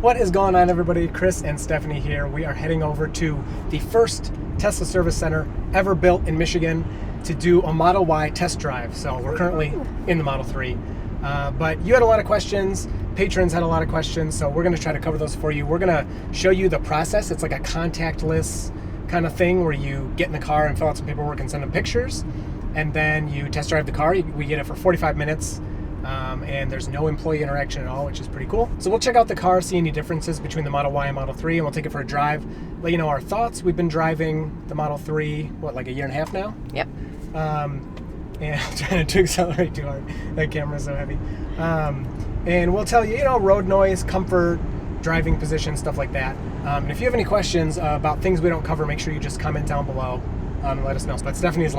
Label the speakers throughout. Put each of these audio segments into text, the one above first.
Speaker 1: What is going on, everybody? Chris and Stephanie here. We are heading over to the first Tesla service center ever built in Michigan to do a Model Y test drive. So we're currently in the Model 3. But you had a lot of questions, patrons had a lot of questions, so we're going to try to cover those for you. We're going to show you the process. It's like a contactless kind of thing where you get in the car and fill out some paperwork and send them pictures, and then you test drive the car. We get it for 45 minutes. And there's no employee interaction at all, which is pretty cool. So we'll check out the car, see any differences between the Model Y and Model 3, and we'll take it for a drive, let you know our thoughts. We've been driving the Model 3, like a year and a half now?
Speaker 2: Yep.
Speaker 1: And I'm trying to accelerate too hard. That camera's so heavy. And we'll tell you, road noise, comfort, driving position, stuff like that. And if you have any questions about things we don't cover, make sure you just comment down below and let us know. But Stephanie's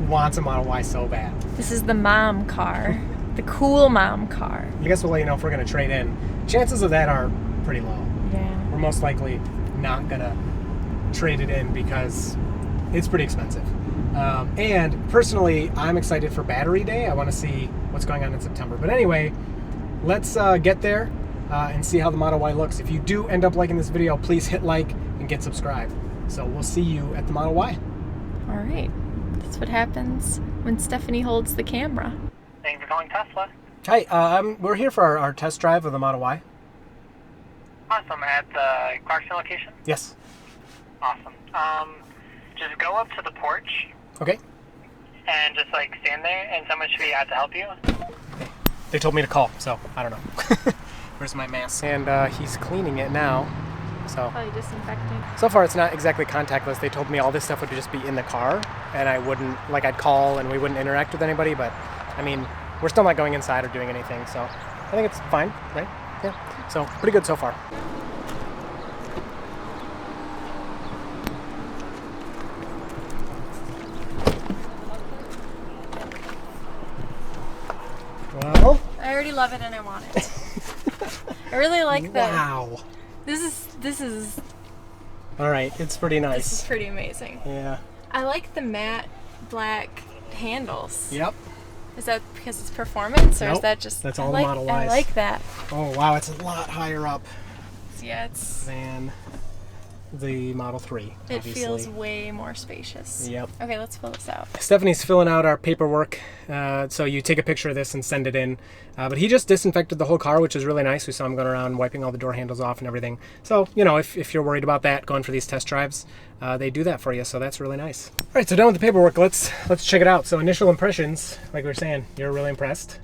Speaker 1: wants a Model Y so bad.
Speaker 2: This is the mom car. The cool mom car.
Speaker 1: I guess we'll let you know if we're going to trade in. Chances of that are pretty low.
Speaker 2: Yeah.
Speaker 1: We're most likely not going to trade it in because it's pretty expensive. And personally, I'm excited for Battery Day. I want to see what's going on in September. But anyway, let's get there and see how the Model Y looks. If you do end up liking this video, please hit like and get subscribed. So we'll see you at the Model Y.
Speaker 2: All right. That's what happens when Stephanie holds the camera.
Speaker 3: Thank you for calling Tesla.
Speaker 1: Hi, we're here for our test drive of the Model Y.
Speaker 3: Awesome. At the Clarkson location?
Speaker 1: Yes.
Speaker 3: Awesome. Just go up to the porch.
Speaker 1: Okay.
Speaker 3: And just stand there, and someone should be out to help you.
Speaker 1: Okay. They told me to call, so I don't know. Where's my mask? And he's cleaning it now. So
Speaker 2: Probably disinfecting.
Speaker 1: So far it's not exactly contactless. They told me all this stuff would just be in the car, and I wouldn't, I'd call and we wouldn't interact with anybody, but I mean, we're still not going inside or doing anything, so I think it's fine, right? Yeah. So pretty good so far. Well,
Speaker 2: I already love it and I want it. I really like that.
Speaker 1: Wow.
Speaker 2: This is
Speaker 1: All right, it's pretty nice.
Speaker 2: This is pretty amazing.
Speaker 1: Yeah.
Speaker 2: I like the matte black handles.
Speaker 1: Yep.
Speaker 2: Is that because it's performance, or
Speaker 1: Nope,
Speaker 2: is that just?
Speaker 1: that's all the Model Ys.
Speaker 2: I like that.
Speaker 1: Oh wow, it's a lot higher up
Speaker 2: Yeah, it's.
Speaker 1: than the Model 3.
Speaker 2: It
Speaker 1: obviously.
Speaker 2: feels way more spacious.
Speaker 1: Yep.
Speaker 2: Okay, let's fill this out.
Speaker 1: Stephanie's filling out our paperwork, so you take a picture of this and send it in. But he just disinfected the whole car, which is really nice. We saw him going around wiping all the door handles off and everything. So, if you're worried about that, going for these test drives, they do that for you, so that's really nice. All right, so done with the paperwork. Let's check it out. So initial impressions, like we were saying, you're really impressed.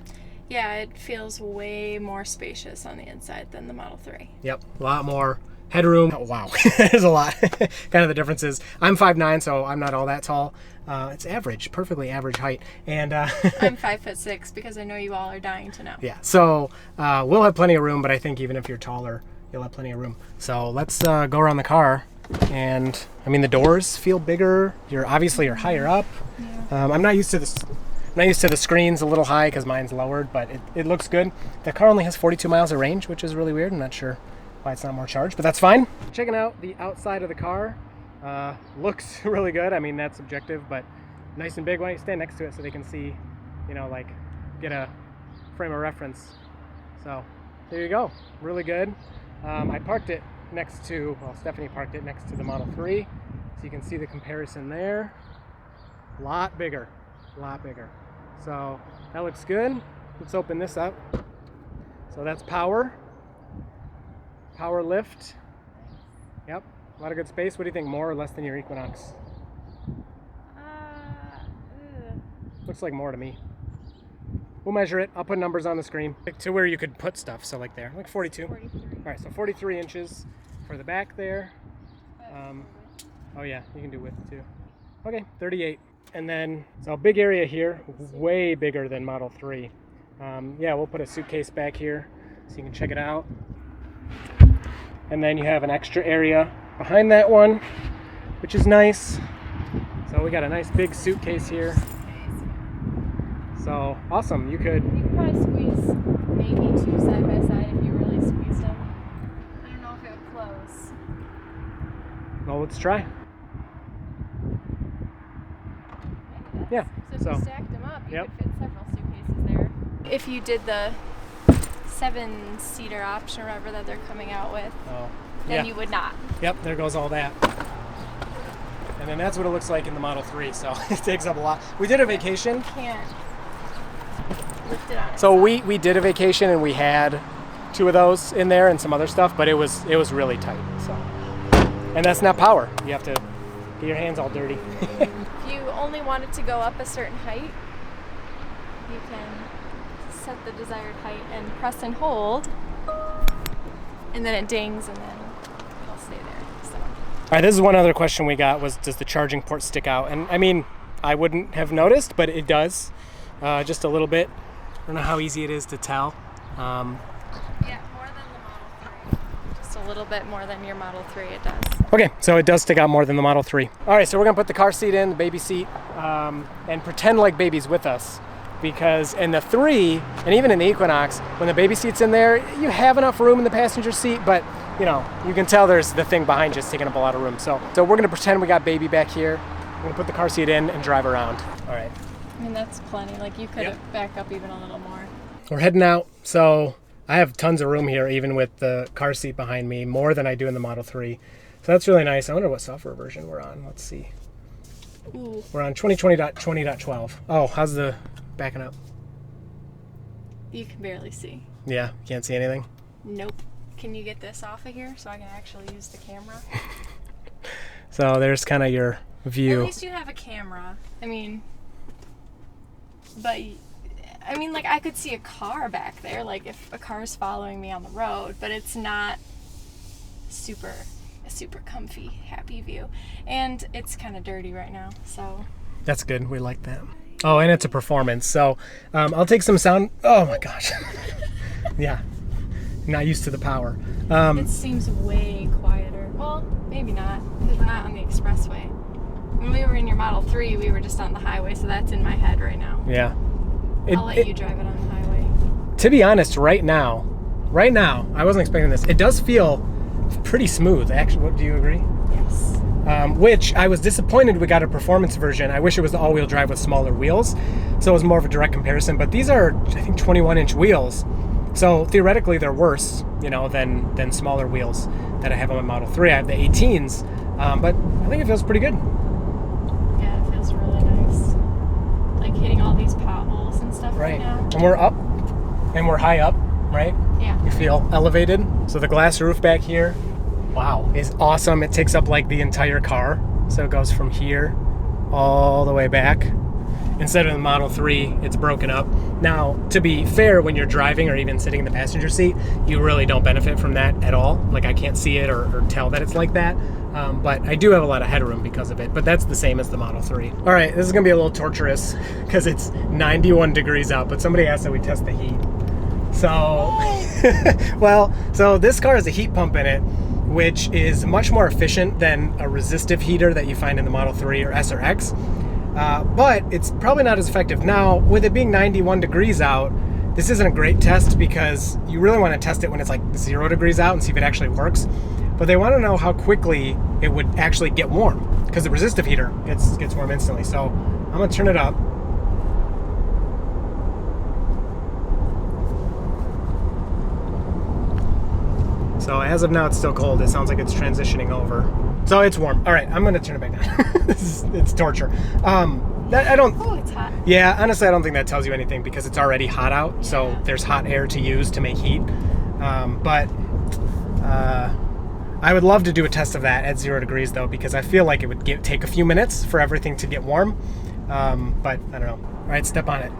Speaker 2: Yeah, it feels way more spacious on the inside than the Model 3.
Speaker 1: Yep, a lot more headroom. Oh, wow, there's a lot. Kind of the differences. I'm 5'9", so I'm not all that tall. It's average, perfectly average height. And
Speaker 2: I'm 5'6" because I know you all are dying to know.
Speaker 1: yeah, so we'll have plenty of room, but I think even if you're taller, you'll have plenty of room. So let's go around the car. And I mean, the doors feel bigger. You're higher up. Yeah. I'm not used to this. I'm not used to the screens a little high because mine's lowered, but it looks good. The car only has 42 miles of range, which is really weird. I'm not sure why it's not more charged, but that's fine. Checking out the outside of the car. Looks really good. I mean, that's subjective, but nice and big. Why don't you stand next to it so they can see, get a frame of reference. So there you go. Really good. I parked it next to, Stephanie parked it next to the Model 3, so you can see the comparison there. A lot bigger. So that looks good. Let's open this up. So that's power lift. Yep, a lot of good space. What do you think, more or less than your Equinox? Looks like more to me. We'll measure it. I'll put numbers on the screen to where you could put stuff. So there, 42.
Speaker 2: 43.
Speaker 1: All right, so 43 inches for the back there. Oh yeah, you can do width too. Okay, 38. And then, so big area here, way bigger than Model 3. Yeah, we'll put a suitcase back here so you can check it out. And then you have an extra area behind that one, which is nice. So we got a nice big suitcase here. So awesome. You could
Speaker 2: probably squeeze maybe 2 side by side if you really squeezed them. I don't know if it would close.
Speaker 1: Well, let's try. Yeah.
Speaker 2: So if you stacked them up, you
Speaker 1: Yep.
Speaker 2: could fit several suitcases there. If you did the 7-seater option or whatever that they're coming out with,
Speaker 1: Oh,
Speaker 2: then
Speaker 1: yeah.
Speaker 2: you would not.
Speaker 1: Yep, there goes all that. And then that's what it looks like in the Model 3, so it takes up a lot. We did a vacation.
Speaker 2: Can't lift it on.
Speaker 1: So we did a vacation and we had 2 of those in there and some other stuff, but it was really tight. So, and that's not power. You have to get your hands all dirty.
Speaker 2: If you only want it to go up a certain height, you can set the desired height and press and hold, and then it dings and then it'll stay there. So.
Speaker 1: All right, this is one other question we got was, does the charging port stick out? And I mean, I wouldn't have noticed, but it does, just a little bit. I don't know how easy it is to tell.
Speaker 2: Yeah, more than the Model 3. Just a little bit more than your Model 3, it does.
Speaker 1: Okay, so it does stick out more than the Model 3. All right, so we're gonna put the car seat in, the baby seat, and pretend like baby's with us. Because in the 3, and even in the Equinox, when the baby seat's in there, you have enough room in the passenger seat, but you know, you can tell there's the thing behind you is taking up a lot of room. So we're gonna pretend we got baby back here. We're gonna put the car seat in and drive around. All right.
Speaker 2: I mean, that's plenty. Like, you could back up even a little more.
Speaker 1: We're heading out, so I have tons of room here, even with the car seat behind me, more than I do in the Model 3. So that's really nice. I wonder what software version we're on. Let's see.
Speaker 2: Ooh.
Speaker 1: We're on 2020.20.12. Oh, how's the backing up?
Speaker 2: You can barely see.
Speaker 1: Yeah, can't see anything.
Speaker 2: Nope. Can you get this off of here so I can actually use the camera?
Speaker 1: So there's kind of your view.
Speaker 2: At least you have a camera. I mean, but I mean, like, I could see a car back there, like if a car is following me on the road, but it's not a super comfy, happy view. And it's kind of dirty right now, so.
Speaker 1: That's good. We like that. Oh, and it's a performance. So I'll take some sound. Oh my gosh. Yeah. Not used to the power.
Speaker 2: It seems way quieter. Well, maybe not, because we're not on the expressway. When we were in your Model 3, we were just on the highway, so that's in my head right now.
Speaker 1: Yeah.
Speaker 2: I'll let you drive it on the highway.
Speaker 1: To be honest, right now, I wasn't expecting this. It does feel pretty smooth. Actually, what do you agree?
Speaker 2: Yes.
Speaker 1: Which I was disappointed we got a performance version. I wish it was the all-wheel drive with smaller wheels, so it was more of a direct comparison. But these are, I think, 21-inch wheels, so theoretically they're worse, you know, than smaller wheels that I have on my Model 3. I have the 18s, but I think it feels pretty good.
Speaker 2: Yeah, it feels really nice. Like hitting all these potholes and stuff right now.
Speaker 1: And we're up, and we're high up, right?
Speaker 2: Yeah.
Speaker 1: You feel elevated. So the glass roof back here, wow, is awesome. It takes up like the entire car. So it goes from here all the way back. Instead of the Model 3, it's broken up. Now, to be fair, when you're driving or even sitting in the passenger seat, you really don't benefit from that at all. Like, I can't see it or tell that it's like that. But I do have a lot of headroom because of it. But that's the same as the Model 3. All right, this is gonna be a little torturous because it's 91 degrees out, but somebody asked that we test the heat. So, well, so this car has a heat pump in it, which is much more efficient than a resistive heater that you find in the Model 3 or S or X. But it's probably not as effective. Now, with it being 91 degrees out, this isn't a great test because you really want to test it when it's like 0 degrees out and see if it actually works. But they want to know how quickly it would actually get warm, because the resistive heater gets warm instantly. So I'm gonna turn it up. So as of now, it's still cold. It sounds like it's transitioning over. So it's warm. All right, I'm gonna turn it back down. It's torture. I don't.
Speaker 2: Oh, it's hot.
Speaker 1: Yeah, honestly, I don't think that tells you anything because it's already hot out. So
Speaker 2: Yeah.
Speaker 1: there's hot air to use to make heat. But I would love to do a test of that at 0 degrees though, because I feel like it would take a few minutes for everything to get warm. But I don't know. All right, step on it,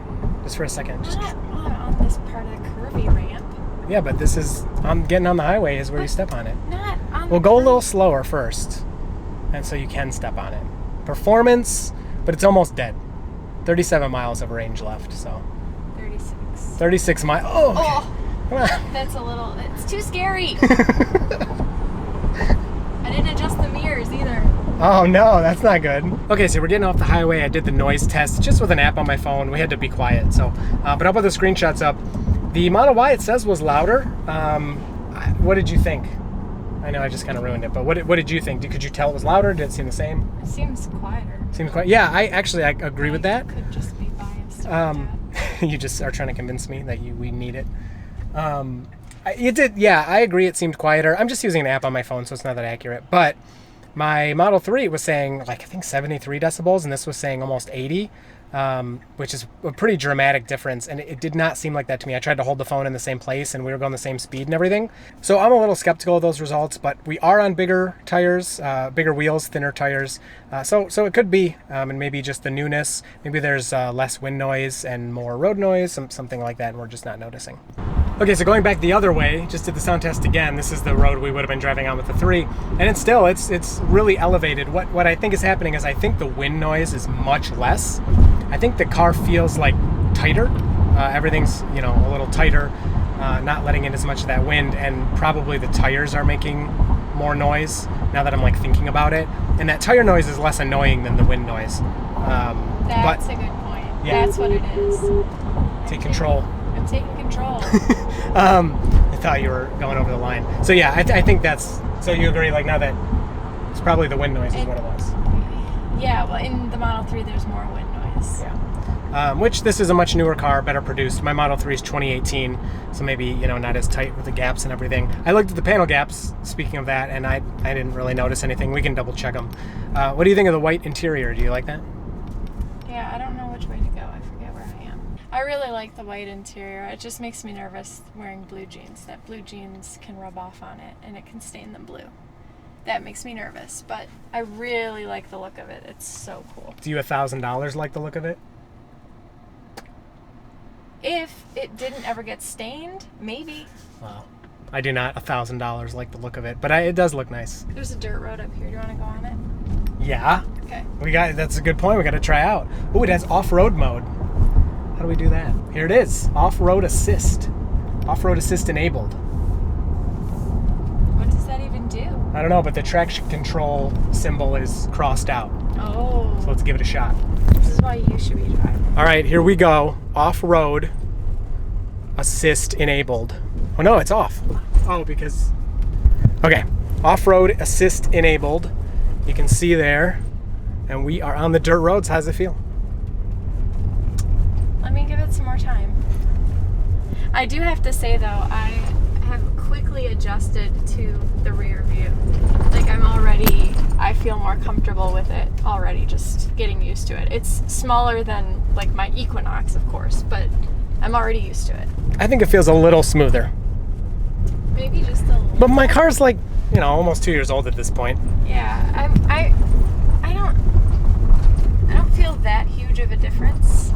Speaker 1: just for a second. Just.
Speaker 2: Not on this part of the curvy ramp.
Speaker 1: Yeah, but this is getting on the highway is where you step on it.
Speaker 2: Not on.
Speaker 1: We'll go a little slower first, and so you can step on it. Performance, but it's almost dead. 37 miles of range left, so.
Speaker 2: 36.
Speaker 1: 36 miles. Oh, okay.
Speaker 2: Oh,
Speaker 1: Come on.
Speaker 2: that's a little. It's too scary. I didn't adjust the mirrors either.
Speaker 1: Oh no, that's not good. Okay, so we're getting off the highway. I did the noise test just with an app on my phone. We had to be quiet, so. But I'll put the screenshots up. The Model Y, it says, was louder. What did you think? I know I just kind of ruined it, but what did you think? Could you tell it was louder? Did it seem the same?
Speaker 2: It seems quieter.
Speaker 1: Seems quiet. Yeah, I agree with that.
Speaker 2: Could just be biased. About that.
Speaker 1: You just are trying to convince me that we need it. It did, yeah, I agree. It seemed quieter. I'm just using an app on my phone, so it's not that accurate. But my Model 3 was saying, like, I think 73 decibels, and this was saying almost 80, which is a pretty dramatic difference. And it did not seem like that to me. I tried to hold the phone in the same place, and we were going the same speed and everything. So I'm a little skeptical of those results, but we are on bigger tires, bigger wheels, thinner tires. So it could be, and maybe just the newness. Maybe there's less wind noise and more road noise, something like that, and we're just not noticing. Okay, so going back the other way, just did the sound test again. This is the road we would have been driving on with the 3, and it's really elevated. What I think is happening is I think the wind noise is much less. I think the car feels like tighter. Everything's a little tighter, not letting in as much of that wind, and probably the tires are making more noise now that I'm like thinking about it. And that tire noise is less annoying than the wind noise.
Speaker 2: That's a good point.
Speaker 1: Yeah.
Speaker 2: That's what it is.
Speaker 1: Take control.
Speaker 2: I'm taking control.
Speaker 1: I thought you were going over the line. So yeah, I think that's. So you agree? Like now that it's probably the wind noise is what it was.
Speaker 2: Yeah. Well, in the Model 3, there's more wind noise.
Speaker 1: Yeah. Which this is a much newer car, better produced. My Model 3 is 2018, so maybe not as tight with the gaps and everything. I looked at the panel gaps. Speaking of that, and I didn't really notice anything. We can double check them. What do you think of the white interior? Do you like that?
Speaker 2: Yeah, I don't know which way to go. I forget where I am. I really like the white interior. It just makes me nervous wearing blue jeans. That blue jeans can rub off on it and it can stain them blue. That makes me nervous, but I really like the look of it. It's so cool.
Speaker 1: Do you $1,000 like the look of it?
Speaker 2: If it didn't ever get stained, maybe.
Speaker 1: Wow. I do not $1,000 like the look of it, but it does look nice.
Speaker 2: There's a dirt road up here. Do you want to go on it?
Speaker 1: Yeah.
Speaker 2: Okay.
Speaker 1: That's a good point. We got to try out. Oh, it has off-road mode. How do we do that? Here it is. Off-road assist. Off-road assist enabled.
Speaker 2: What does that even do?
Speaker 1: I don't know, but the traction control symbol is crossed out.
Speaker 2: Oh.
Speaker 1: So let's give it a shot.
Speaker 2: This is why you should be driving.
Speaker 1: All right, here we go. Off-road assist enabled. Oh no, it's off. Oh, because... Okay. Off-road assist enabled. You can see there. And we are on the dirt roads. How's it feel?
Speaker 2: Let me give it some more time. I do have to say though, I have quickly adjusted to the rear view. Like I feel more comfortable with it already, just getting used to it. It's smaller than like my Equinox, of course, but I'm already used to it.
Speaker 1: I think it feels a little smoother.
Speaker 2: Maybe just a little.
Speaker 1: But my car's like, almost 2 years old at this point.
Speaker 2: Yeah, I don't feel that huge of a difference.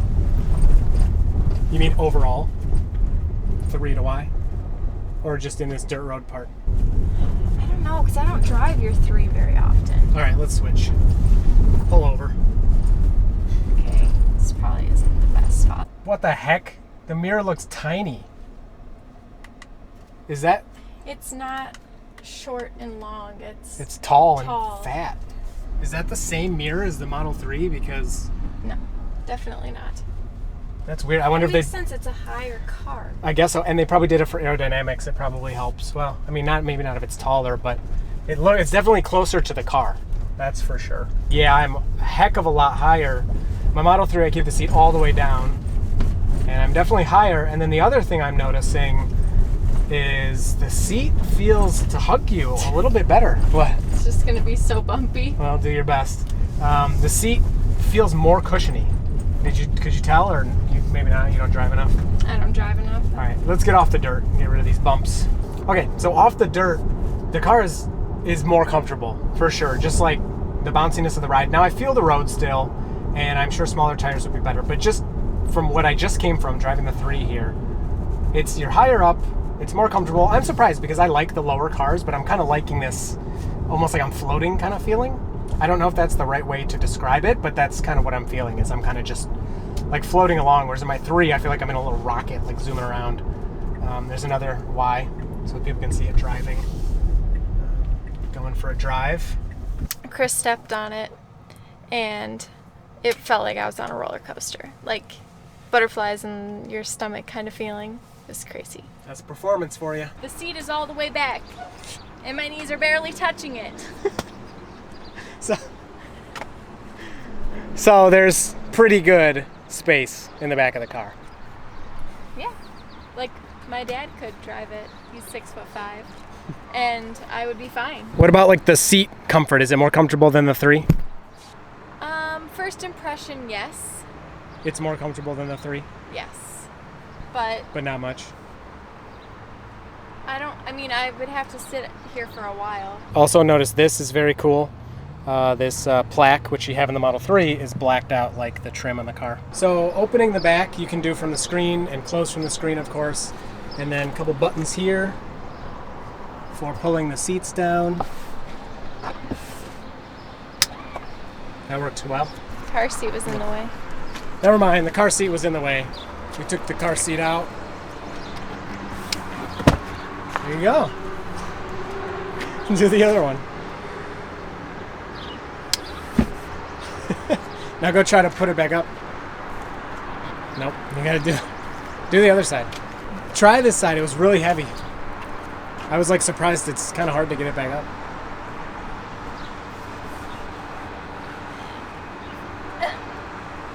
Speaker 1: You mean overall? 3 to Y? Or just in this dirt road part?
Speaker 2: I don't know, because I don't drive your 3 very often.
Speaker 1: All right, let's switch. Pull over.
Speaker 2: Okay, this probably isn't the best spot.
Speaker 1: What the heck? The mirror looks tiny. Is that?
Speaker 2: It's not short and long.
Speaker 1: It's tall
Speaker 2: tall.
Speaker 1: and fat. Is that the same mirror as the Model 3? Because
Speaker 2: No, definitely not.
Speaker 1: that's weird. I wonder
Speaker 2: It
Speaker 1: if
Speaker 2: makes
Speaker 1: they...
Speaker 2: sense. It's a higher car.
Speaker 1: I guess so. And they probably did it for aerodynamics. It probably helps. Well, I mean, maybe not if it's taller, but it's definitely closer to the car. That's for sure. Yeah, I'm a heck of a lot higher. My Model 3, I keep the seat all the way down. And I'm definitely higher. And then the other thing I'm noticing is the seat feels to hug you a little bit better. What?
Speaker 2: It's just going to be so bumpy.
Speaker 1: Well, do your best. The seat feels more cushiony. Could you tell, or maybe not? You don't drive enough?
Speaker 2: I don't drive enough.
Speaker 1: All right, let's get off the dirt and get rid of these bumps. Okay, so off the dirt, the car is more comfortable, for sure. Just like the bounciness of the ride. Now, I feel the road still, and I'm sure smaller tires would be better. But just from what I just came from, driving the 3 here, you're higher up, it's more comfortable. I'm surprised because I like the lower cars, but I'm kind of liking this almost like I'm floating kind of feeling. I don't know if that's the right way to describe it, but that's kind of what I'm feeling, is I'm kind of just like floating along, whereas in my 3, I feel like I'm in a little rocket, like zooming around. There's another Y, so people can see it driving. Going for a drive.
Speaker 2: Chris stepped on it, and it felt like I was on a roller coaster. Like butterflies in your stomach kind of feeling. It was crazy.
Speaker 1: That's performance for you.
Speaker 2: The seat is all the way back, and my knees are barely touching it.
Speaker 1: So there's pretty good space in the back of the car.
Speaker 2: Yeah, like My dad could drive it. He's 6'5", and I would be fine.
Speaker 1: What about like the seat comfort? Is it more comfortable than the 3?
Speaker 2: First impression, yes.
Speaker 1: It's more comfortable than the 3,
Speaker 2: Yes. But
Speaker 1: not much.
Speaker 2: I would have to sit here for a while.
Speaker 1: Also notice this is very cool. This plaque, which you have in the Model 3, is blacked out like the trim on the car. So opening the back you can do from the screen and close from the screen, of course. And then a couple buttons here for pulling the seats down. That worked well.
Speaker 2: Car seat was in the way.
Speaker 1: Never mind, the car seat was in the way. We took the car seat out. There you go. Do the other one. Now go try to put it back up. Nope, you gotta do the other side. Try this side, it was really heavy. I was like surprised, it's kind of hard to get it back up.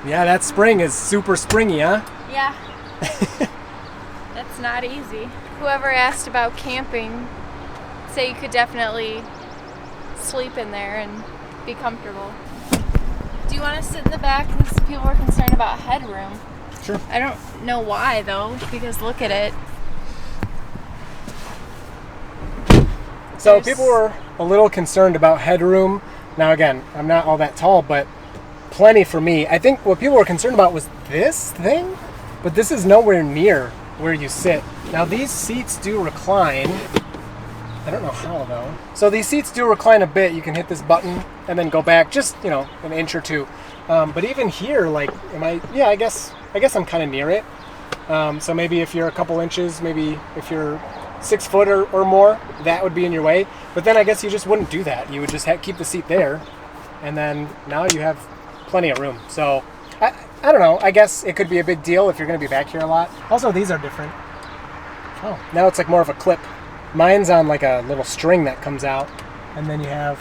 Speaker 1: Yeah, that spring is super springy, huh?
Speaker 2: Yeah. That's not easy. Whoever asked about camping, say you could definitely sleep in there and be comfortable. Do you want to sit in the back? Because people were concerned about headroom.
Speaker 1: Sure.
Speaker 2: I don't know why though, because look at it.
Speaker 1: So people were a little concerned about headroom. Now again, I'm not all that tall, but plenty for me. I think what people were concerned about was this thing, but this is nowhere near where you sit. Now these seats do recline. I don't know how though. So these seats do recline a bit. You can hit this button and then go back just, an inch or two. But even here, like, I guess I'm kind of near it. So maybe if you're a couple inches, maybe if you're 6 foot or more, that would be in your way. But then I guess you just wouldn't do that. You would just keep the seat there, and then now you have plenty of room. So I don't know. I guess it could be a big deal if you're going to be back here a lot. Also, these are different. Oh, now it's like more of a clip. Mine's on like a little string that comes out, and then you have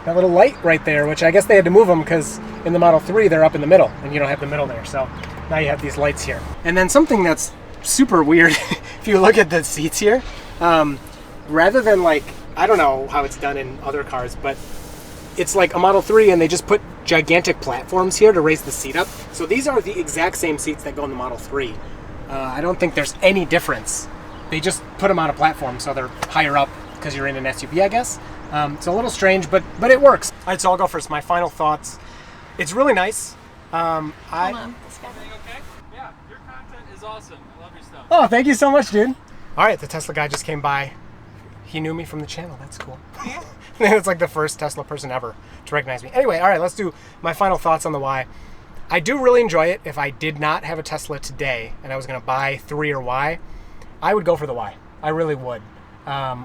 Speaker 1: that little light right there, which I guess they had to move them because in the Model 3 they're up in the middle, and you don't have the middle there. So now you have these lights here. And then something that's super weird, if you look at the seats here, rather than like, I don't know how it's done in other cars, but it's like a Model 3 and they just put gigantic platforms here to raise the seat up. So these are the exact same seats that go in the Model 3. I don't think there's any difference. They just put them on a platform so they're higher up because you're in an SUV, I guess. It's a little strange, but it works. All right, so I'll go first. My final thoughts. It's really nice.
Speaker 2: Hold on.
Speaker 4: Okay? Yeah, your content is awesome. I love your stuff.
Speaker 1: Oh, thank you so much, dude. All right, the Tesla guy just came by. He knew me from the channel. That's cool. It's like the first Tesla person ever to recognize me. Anyway, all right, let's do my final thoughts on the Y. I do really enjoy it. If I did not have a Tesla today and I was going to buy 3 or Y, I would go for the Y. I really would.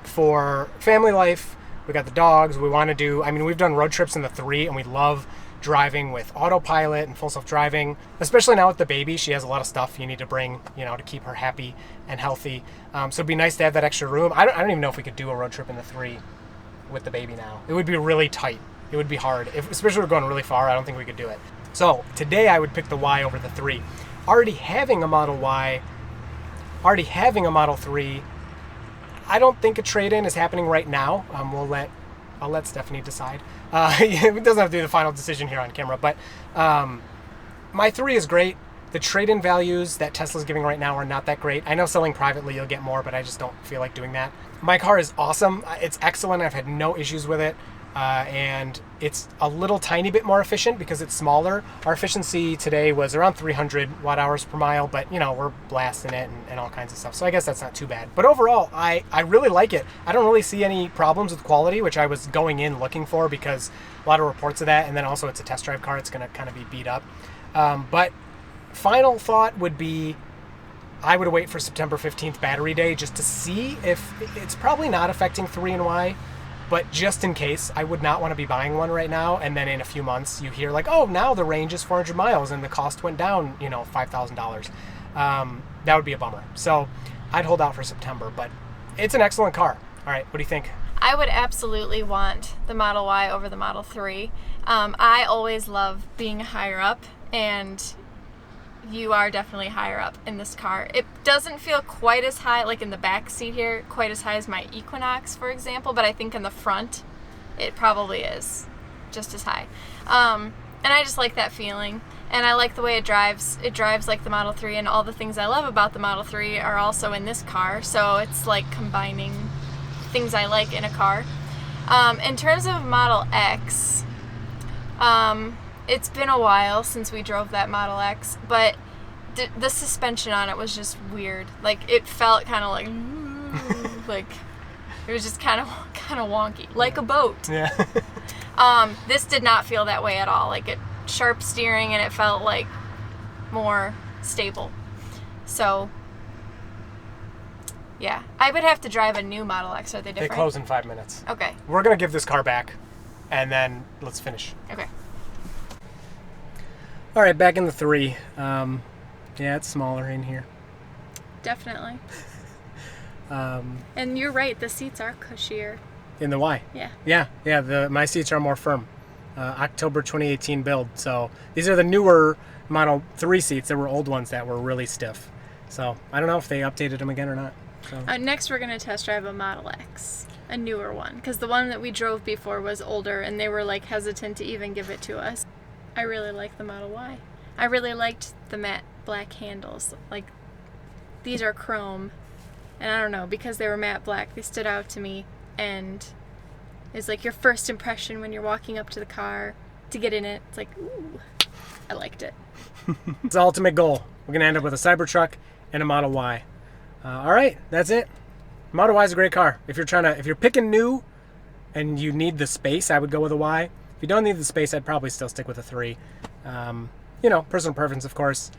Speaker 1: For family life, we got the dogs. We want to do, we've done road trips in the 3 and we love driving with autopilot and full self-driving, especially now with the baby. She has a lot of stuff you need to bring, to keep her happy and healthy. So it'd be nice to have that extra room. I don't even know if we could do a road trip in the 3 with the baby now. It would be really tight. It would be hard. Especially if we're going really far, I don't think we could do it. So today I would pick the Y over the 3. Already having a Model Y, already having a Model 3, I don't think a trade-in is happening right now. I'll let Stephanie decide. It doesn't have to be the final decision here on camera, but my 3 is great. The trade-in values that Tesla's giving right now are not that great. I know selling privately you'll get more, but I just don't feel like doing that. My car is awesome. It's excellent. I've had no issues with it. And it's a little tiny bit more efficient because it's smaller. Our efficiency today was around 300 watt hours per mile, but we're blasting it and all kinds of stuff. So I guess that's not too bad. But overall, I really like it. I don't really see any problems with quality, which I was going in looking for because a lot of reports of that. And then also it's a test drive car. It's going to kind of be beat up. But final thought would be, I would wait for September 15th battery day just to see if it's probably not affecting 3 and Y. But just in case, I would not want to be buying one right now. And then in a few months, you hear like, oh, now the range is 400 miles and the cost went down, $5,000. That would be a bummer. So I'd hold out for September, but it's an excellent car. All right, what do you think?
Speaker 2: I would absolutely want the Model Y over the Model 3. I always love being higher up and you are definitely higher up in this car. It doesn't feel quite as high, like in the back seat here, quite as high as my Equinox, for example, but I think in the front, it probably is just as high. And I just like that feeling. And I like the way it drives. It drives like the Model 3, and all the things I love about the Model 3 are also in this car. So it's like combining things I like in a car. In terms of Model X, it's been a while since we drove that Model X, but the suspension on it was just weird. Like, it felt kind of like, like, it was just kind of wonky, like a boat.
Speaker 1: Yeah.
Speaker 2: This did not feel that way at all. Like, it sharp steering, and it felt like more stable. So yeah, I would have to drive a new Model X. Are they different?
Speaker 1: They close in 5 minutes.
Speaker 2: Okay.
Speaker 1: We're gonna give this car back, and then let's finish.
Speaker 2: Okay.
Speaker 1: All right, back in the 3. Yeah, it's smaller in here.
Speaker 2: Definitely. And you're right, the seats are cushier.
Speaker 1: In the Y.
Speaker 2: Yeah.
Speaker 1: Yeah. My seats are more firm. October 2018 build. So these are the newer Model 3 seats. There were old ones that were really stiff. So I don't know if they updated them again or not. So.
Speaker 2: Next, we're going to test drive a Model X, a newer one, because the one that we drove before was older, and they were like hesitant to even give it to us. I really like the Model Y. I really liked the matte black handles. Like, these are chrome, and I don't know, because they were matte black, they stood out to me, and it's like your first impression when you're walking up to the car to get in it. It's like, ooh, I liked it.
Speaker 1: It's the ultimate goal. We're going to end up with a Cybertruck and a Model Y. All right, that's it. Model Y is a great car. If you're picking new and you need the space, I would go with a Y. If you don't need the space, I'd probably still stick with a 3. Personal preference, of course.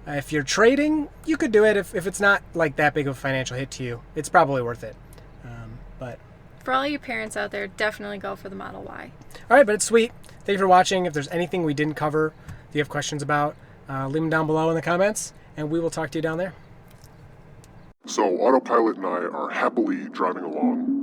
Speaker 1: If you're trading, you could do it if it's not like that big of a financial hit to you. It's probably worth it. But
Speaker 2: for all you parents out there, definitely go for the Model Y.
Speaker 1: All right, but it's sweet. Thank you for watching. If there's anything we didn't cover that you have questions about, leave them down below in the comments, and we will talk to you down there.
Speaker 5: So Autopilot and I are happily driving along